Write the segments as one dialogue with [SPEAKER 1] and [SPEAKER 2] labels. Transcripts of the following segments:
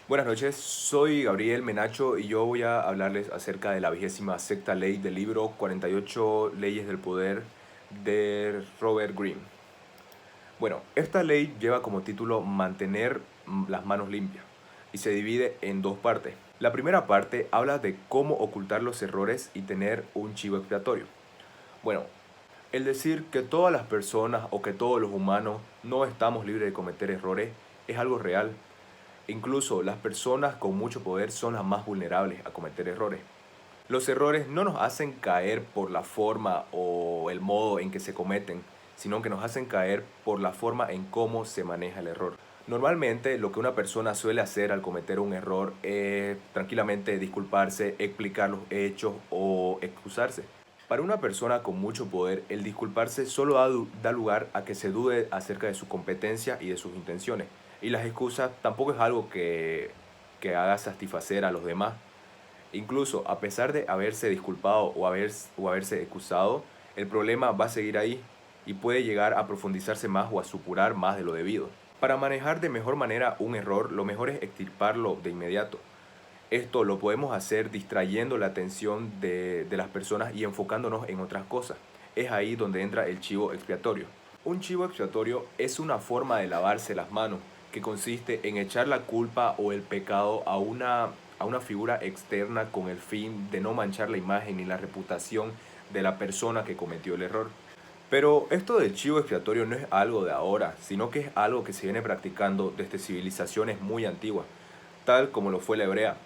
[SPEAKER 1] Buenas noches, soy Gabriel Menacho y yo voy a hablarles acerca de la 26ª ley del libro 48 leyes del poder de Robert Greene. Bueno, esta ley lleva como título mantener las manos limpias y se divide en dos partes. La primera parte habla de cómo ocultar los errores y tener un chivo expiatorio. Bueno, el decir que todas las personas o que todos los humanos no estamos libres de cometer errores es algo real. Incluso las personas con mucho poder son las más vulnerables a cometer errores. Los errores no nos hacen caer por la forma o el modo en que se cometen, sino que nos hacen caer por la forma en cómo se maneja el error. Normalmente lo que una persona suele hacer al cometer un error es tranquilamente disculparse, explicar los hechos o excusarse. Para una persona con mucho poder, el disculparse solo da lugar a que se dude acerca de su competencia y de sus intenciones. Y las excusas tampoco es algo que haga satisfacer a los demás. Incluso a pesar de haberse disculpado o haberse excusado, el problema va a seguir ahí y puede llegar a profundizarse más o a supurar más de lo debido. Para manejar de mejor manera un error, lo mejor es extirparlo de inmediato. Esto lo podemos hacer distrayendo la atención de las personas y enfocándonos en otras cosas. Es ahí donde entra el chivo expiatorio. Un chivo expiatorio es una forma de lavarse las manos que consiste en echar la culpa o el pecado a una figura externa con el fin de no manchar la imagen ni la reputación de la persona que cometió el error. Pero esto del chivo expiatorio no es algo de ahora, sino que es algo que se viene practicando desde civilizaciones muy antiguas, tal como lo fue la hebrea.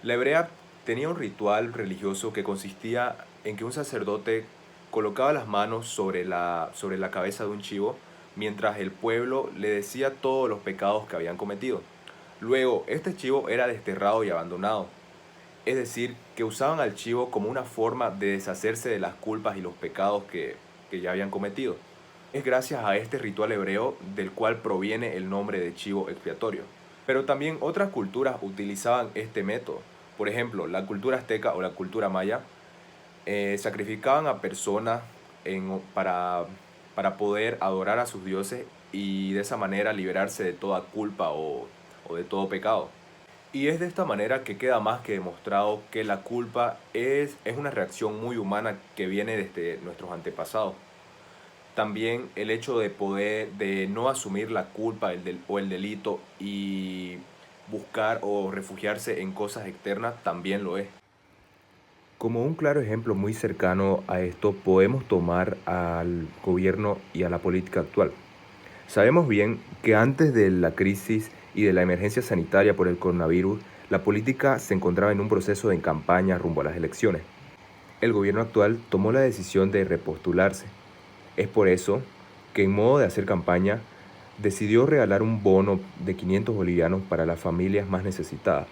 [SPEAKER 1] La hebrea tenía un ritual religioso que consistía en que un sacerdote colocaba las manos sobre la cabeza de un chivo mientras el pueblo le decía todos los pecados que habían cometido. Luego, este chivo era desterrado y abandonado. Es decir, que usaban al chivo como una forma de deshacerse de las culpas y los pecados que ya habían cometido. Es gracias a este ritual hebreo del cual proviene el nombre de chivo expiatorio. Pero también otras culturas utilizaban este método. Por ejemplo, la cultura azteca o la cultura maya sacrificaban a personas para poder adorar a sus dioses y de esa manera liberarse de toda culpa o de todo pecado. Y es de esta manera que queda más que demostrado que la culpa es una reacción muy humana que viene desde nuestros antepasados. También el hecho de no asumir la culpa o el delito y buscar o refugiarse en cosas externas también lo es. Como un claro ejemplo muy cercano a esto, podemos tomar al gobierno y a la política actual. Sabemos bien que antes de la crisis y de la emergencia sanitaria por el coronavirus, la política se encontraba en un proceso de campaña rumbo a las elecciones. El gobierno actual tomó la decisión de repostularse. Es por eso que en modo de hacer campaña, decidió regalar un bono de 500 bolivianos para las familias más necesitadas.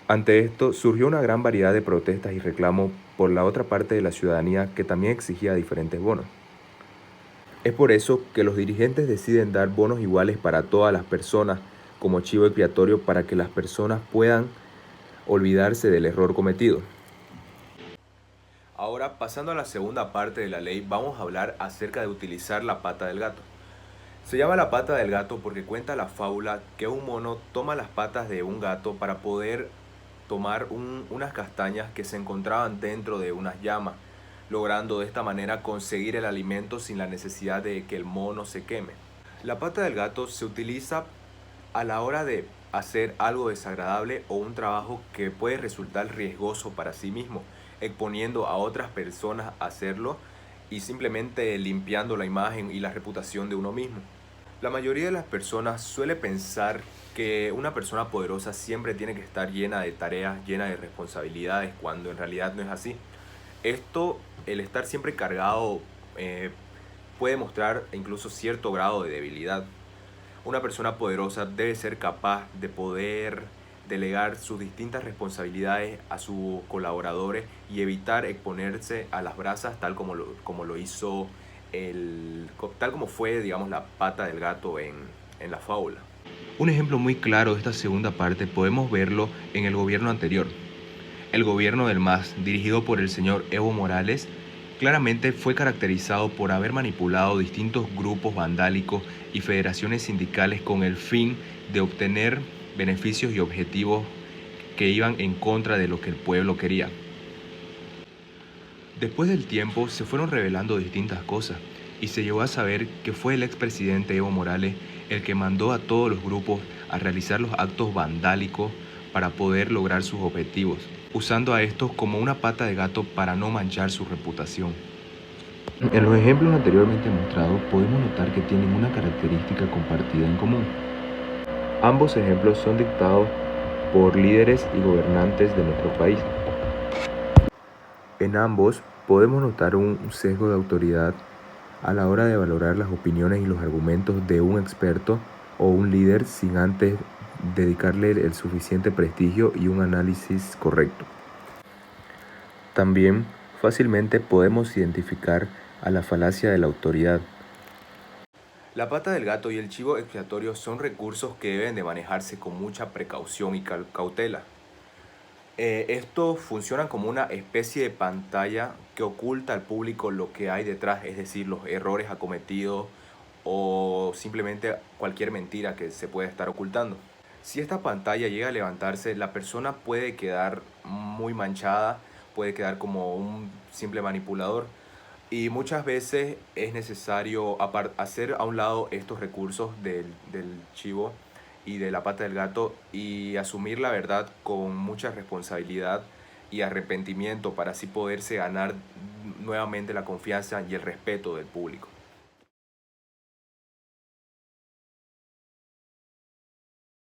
[SPEAKER 1] Ante esto, surgió una gran variedad de protestas y reclamos por la otra parte de la ciudadanía que también exigía diferentes bonos. Es por eso que los dirigentes deciden dar bonos iguales para todas las personas como chivo expiatorio para que las personas puedan olvidarse del error cometido. Ahora, pasando a la segunda parte de la ley, vamos a hablar acerca de utilizar la pata del gato. Se llama la pata del gato porque cuenta la fábula que un mono toma las patas de un gato para poder tomar unas castañas que se encontraban dentro de unas llamas, logrando de esta manera conseguir el alimento sin la necesidad de que el mono se queme. La pata del gato se utiliza a la hora de hacer algo desagradable o un trabajo que puede resultar riesgoso para sí mismo, exponiendo a otras personas a hacerlo y simplemente limpiando la imagen y la reputación de uno mismo. La mayoría de las personas suele pensar que una persona poderosa siempre tiene que estar llena de tareas, llena de responsabilidades, cuando en realidad no es así. Esto, el estar siempre cargado, puede mostrar incluso cierto grado de debilidad. Una persona poderosa debe ser capaz de poder delegar sus distintas responsabilidades a sus colaboradores y evitar exponerse a las brasas tal como lo hizo tal como fue, digamos, la pata del gato en la fábula. Un ejemplo muy claro de esta segunda parte podemos verlo en el gobierno anterior. El gobierno del MAS, dirigido por el señor Evo Morales, claramente fue caracterizado por haber manipulado distintos grupos vandálicos y federaciones sindicales con el fin de obtener beneficios y objetivos que iban en contra de lo que el pueblo quería. Después del tiempo se fueron revelando distintas cosas y se llegó a saber que fue el expresidente Evo Morales el que mandó a todos los grupos a realizar los actos vandálicos para poder lograr sus objetivos, usando a estos como una pata de gato para no manchar su reputación. En los ejemplos anteriormente mostrados podemos notar que tienen una característica compartida en común. Ambos ejemplos son dictados por líderes y gobernantes de nuestro país. En ambos podemos notar un sesgo de autoridad a la hora de valorar las opiniones y los argumentos de un experto o un líder sin antes dedicarle el suficiente prestigio y un análisis correcto. También fácilmente podemos identificar a la falacia de la autoridad. La pata del gato y el chivo expiatorio son recursos que deben de manejarse con mucha precaución y cautela. Estos funcionan como una especie de pantalla que oculta al público lo que hay detrás, es decir, los errores acometidos o simplemente cualquier mentira que se pueda estar ocultando. Si esta pantalla llega a levantarse, la persona puede quedar muy manchada, puede quedar como un simple manipulador. Y muchas veces es necesario hacer a un lado estos recursos del chivo y de la pata del gato y asumir la verdad con mucha responsabilidad y arrepentimiento para así poderse ganar nuevamente la confianza y el respeto del público.